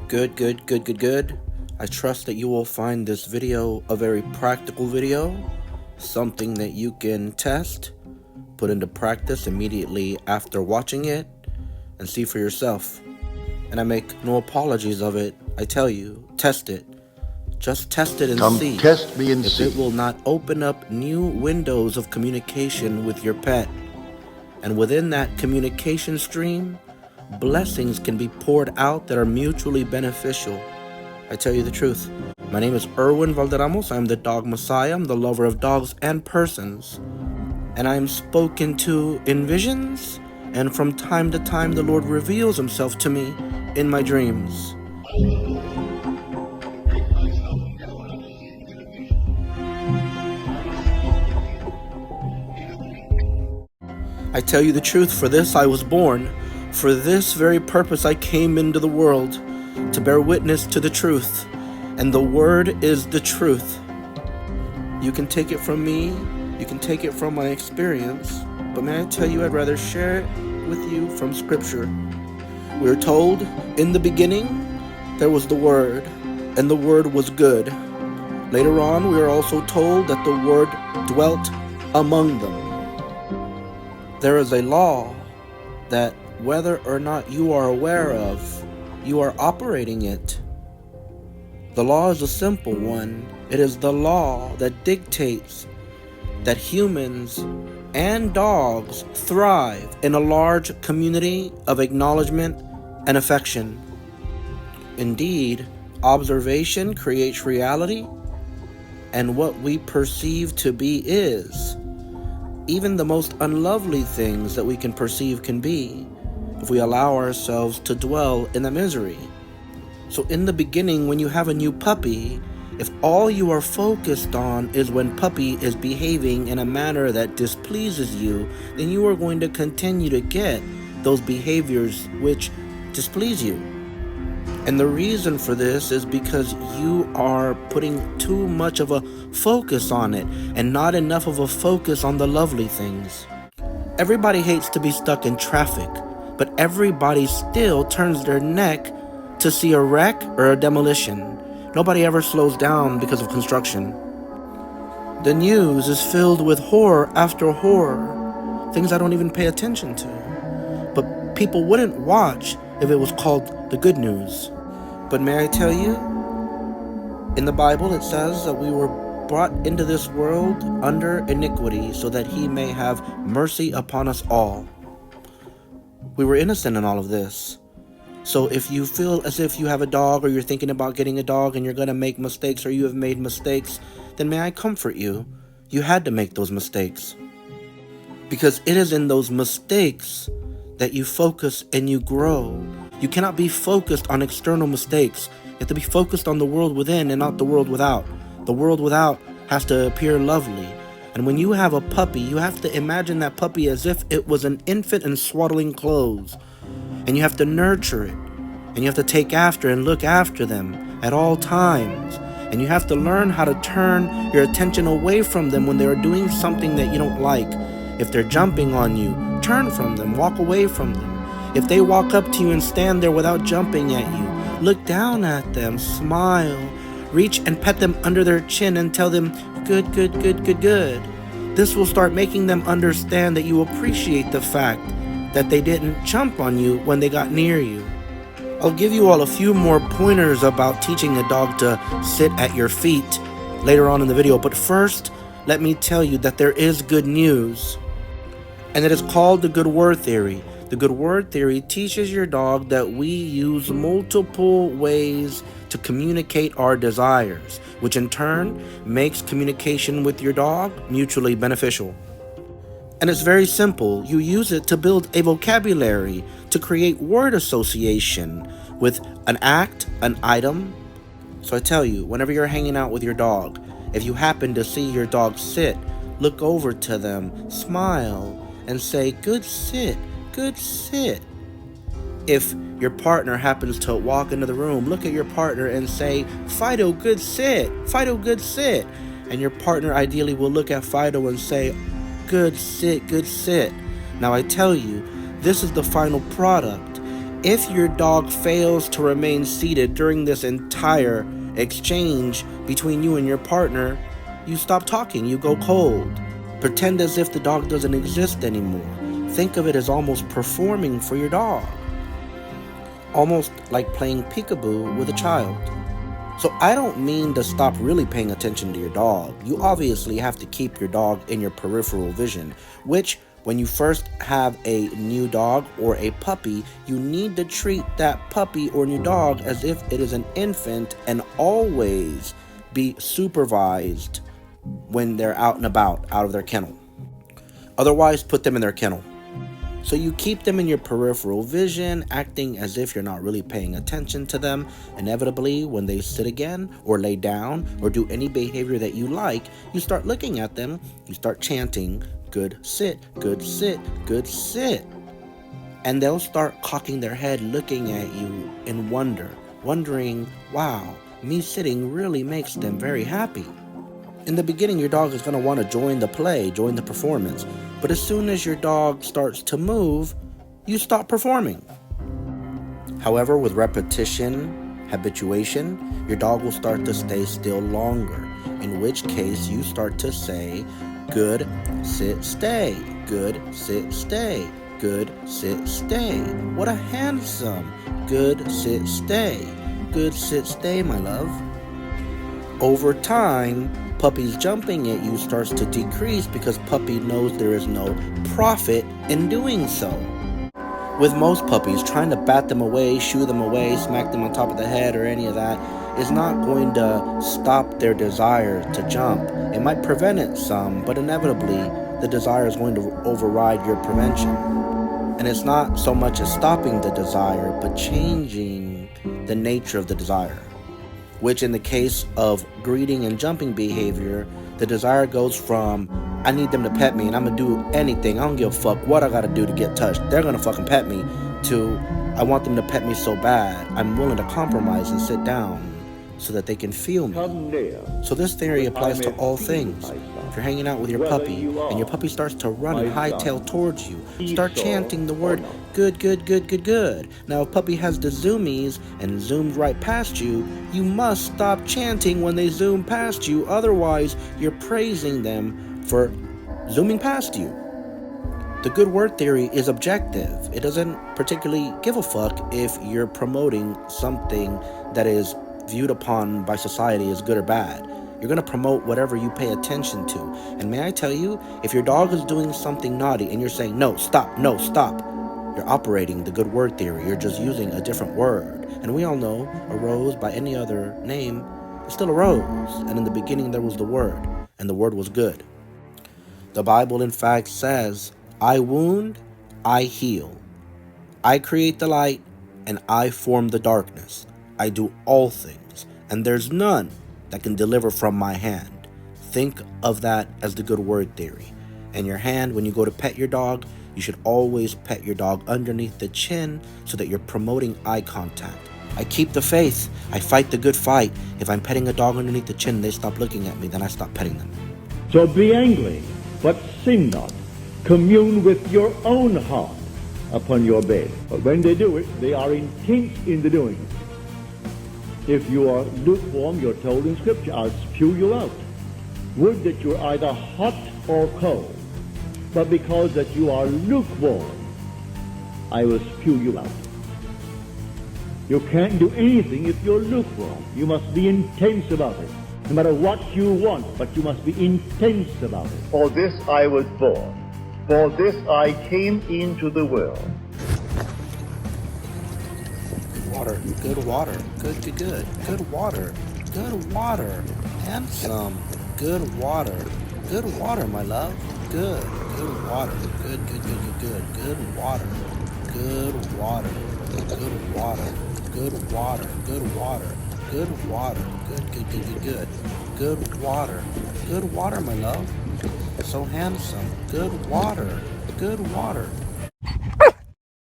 Good. I trust that you will find this video a very practical video, something that you can test, put into practice immediately after watching it, and see for yourself. And I make no apologies of it. I tell you, test it. Just test it and see. Test me and if see. It will not open up new windows of communication with your pet. And within that communication stream, blessings can be poured out that are mutually beneficial. I tell you the truth. My name is ErwinValderramos. I'm the dog messiah. I'm the lover of dogs and persons. And I am spoken to in visions, and from time to time the Lord reveals himself to me in my dreams. I tell you the truth, for this I was born. For this very purpose I came into the world, to bear witness to the truth. And the word is the truth. You can take it from me, you can take it from my experience, but may I tell you, I'd rather share it with you from scripture. We're told, in the beginning, there was the Word, and the Word was good. Later on, we are also told that the Word dwelt among them. There is a law that whether or not you are aware of, you are operating it. The law is a simple one. It is the law that dictates that humans and dogs thrive in a large community of acknowledgement and affection. Indeed, observation creates reality, and what we perceive to be is. Even the most unlovely things that we can perceive can be, if we allow ourselves to dwell in the misery. So in the beginning, when you have a new puppy, if all you are focused on is when puppy is behaving in a manner that displeases you, then you are going to continue to get those behaviors which displease you. And the reason for this is because you are putting too much of a focus on it and not enough of a focus on the lovely things. Everybody hates to be stuck in traffic, but everybody still turns their neck to see a wreck or a demolition. Nobody ever slows down because of construction. The news is filled with horror after horror, things I don't even pay attention to. But people wouldn't watch if it was called the good news. But may I tell you, in the Bible it says that we were brought into this world under iniquity so that he may have mercy upon us all. We were innocent in all of this. So if you feel as if you have a dog, or you're thinking about getting a dog and you're going to make mistakes, or you have made mistakes, then may I comfort you. You had to make those mistakes. Because it is in those mistakes that you focus and you grow. You cannot be focused on external mistakes. You have to be focused on the world within and not the world without. The world without has to appear lovely. And when you have a puppy, you have to imagine that puppy as if it was an infant in swaddling clothes. And you have to nurture it. And you have to take after and look after them at all times. And you have to learn how to turn your attention away from them when they are doing something that you don't like. If they're jumping on you, turn from them, walk away from them. If they walk up to you and stand there without jumping at you, look down at them, smile, reach and pet them under their chin and tell them, good. This will start making them understand that you appreciate the fact that they didn't jump on you when they got near you. I'll give you all a few more pointers about teaching a dog to sit at your feet later on in the video, but first, let me tell you that there is good news, and it is called the good word theory. The good word theory teaches your dog that we use multiple ways to communicate our desires, which in turn makes communication with your dog mutually beneficial. And it's very simple. You use it to build a vocabulary, to create word association with an act, an item. So I tell you, whenever you're hanging out with your dog, if you happen to see your dog sit, look over to them, smile, and say, good sit. If your partner happens to walk into the room, look at your partner and say, Fido, good sit. And your partner ideally will look at Fido and say, good sit. Now I tell you, this is the final product. If your dog fails to remain seated during this entire exchange between you and your partner, you stop talking, you go cold. Pretend as if the dog doesn't exist anymore. Think of it as almost performing for your dog. Almost like playing peekaboo with a child. So I don't mean to stop really paying attention to your dog. You obviously have to keep your dog in your peripheral vision, which when you first have a new dog or a puppy, you need to treat that puppy or new dog as if it is an infant and always be supervised when they're out and about, out of their kennel. Otherwise, put them in their kennel. So you keep them in your peripheral vision, acting as if you're not really paying attention to them. Inevitably, when they sit again, or lay down, or do any behavior that you like, you start looking at them, you start chanting, good sit, good sit, good sit. And they'll start cocking their head looking at you in wonder, wondering, wow, me sitting really makes them very happy. In the beginning, your dog is going to want to join the play, join the performance. But as soon as your dog starts to move, you stop performing. However, with repetition, habituation, your dog will start to stay still longer, in which case you start to say, good, sit, stay, good, sit, stay, good, sit, stay. What a handsome, good, sit, stay, good, sit, stay, my love. Over time, puppy's jumping at you starts to decrease because puppy knows there is no profit in doing so. With most puppies, trying to bat them away, shoo them away, smack them on top of the head or any of that is not going to stop their desire to jump. It might prevent it some, but inevitably the desire is going to override your prevention. And it's not so much as stopping the desire, but changing the nature of the desire. Which in the case of greeting and jumping behavior, the desire goes from, I need them to pet me and I'm going to do anything. I don't give a fuck what I got to do to get touched. They're going to fucking pet me, to, I want them to pet me so bad, I'm willing to compromise and sit down so that they can feel me. So this theory applies to all things. If you're hanging out with your puppy and your puppy starts to run and hightail towards you, start chanting the word good, good, good, good, good. Now if puppy has the zoomies and zooms right past you, you must stop chanting when they zoom past you. Otherwise, you're praising them for zooming past you. The good word theory is objective. It doesn't particularly give a fuck if you're promoting something that is viewed upon by society as good or bad. You're going to promote whatever you pay attention to. And may I tell you, if your dog is doing something naughty and you're saying, no, stop, you're operating the good word theory. You're just using a different word. And we all know a rose by any other name is still a rose. And in the beginning there was the word, and the word was good. The Bible, in fact, says, I wound, I heal. I create the light, and I form the darkness. I do all things, and there's none that can deliver from my hand. Think of that as the good word theory. And your hand, when you go to pet your dog, you should always pet your dog underneath the chin so that you're promoting eye contact. I keep the faith. I fight the good fight. If I'm petting a dog underneath the chin and they stop looking at me, then I stop petting them. So be angry, but sin not. Commune with your own heart upon your bed. But when they do it, they are intent in the doing it. If you are lukewarm, you're told in Scripture, I'll spew you out. Would that you're either hot or cold. But because that you are lukewarm, I will spew you out. You can't do anything if you're lukewarm. You must be intense about it. No matter what you want, but you must be intense about it. For this I was born. For this I came into the world. Water, good water, good, good, good, good water, handsome, good water, my love, good water, good, good, good, good, good water, good water, good water, good water, good water, good water, good, good, good, good, good water, my love, so handsome, good water,